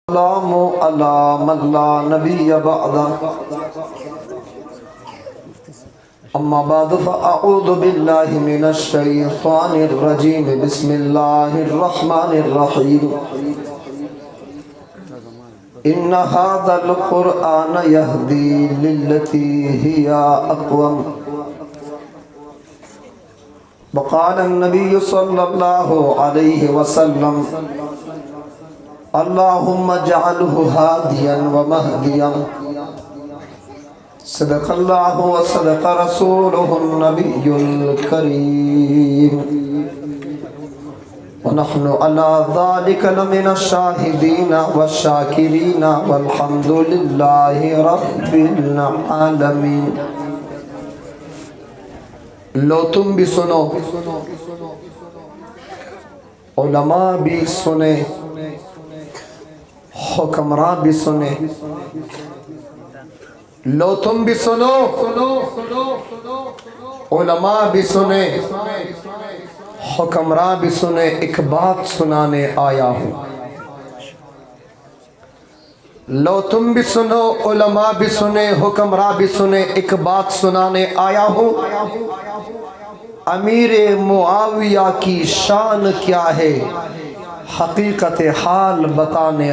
السلام علی من لا نبی بعد اما بعد فاعوذ باللہ من الشیطان الرجیم بسم اللہ الرحمن الرحیم ان هذا القرآن يهدي للتي هي اقوم وقال النبي صلى الله عليه وسلم اللهم اجعله هاديا ومهديا صدق الله وصدق رسوله النبي الكريم ونحن على ذلك لمن الشاهدين والشاكرين والحمد لله رب العالمين. لو تم بھی سنو، علماء بھی سنے، حکمراں بھی سنے. لو تم بھی سنو، علماء بھی سنے، حکمراں بھی سنے. ایک بات سنانے آیا ہوں. لو تم بھی سنو، علماء بھی سنے، حکمراں بھی سنے. ایک بات سنانے آیا ہوں. امیر معاویہ کی شان کیا ہے، حقیقت حال بتانے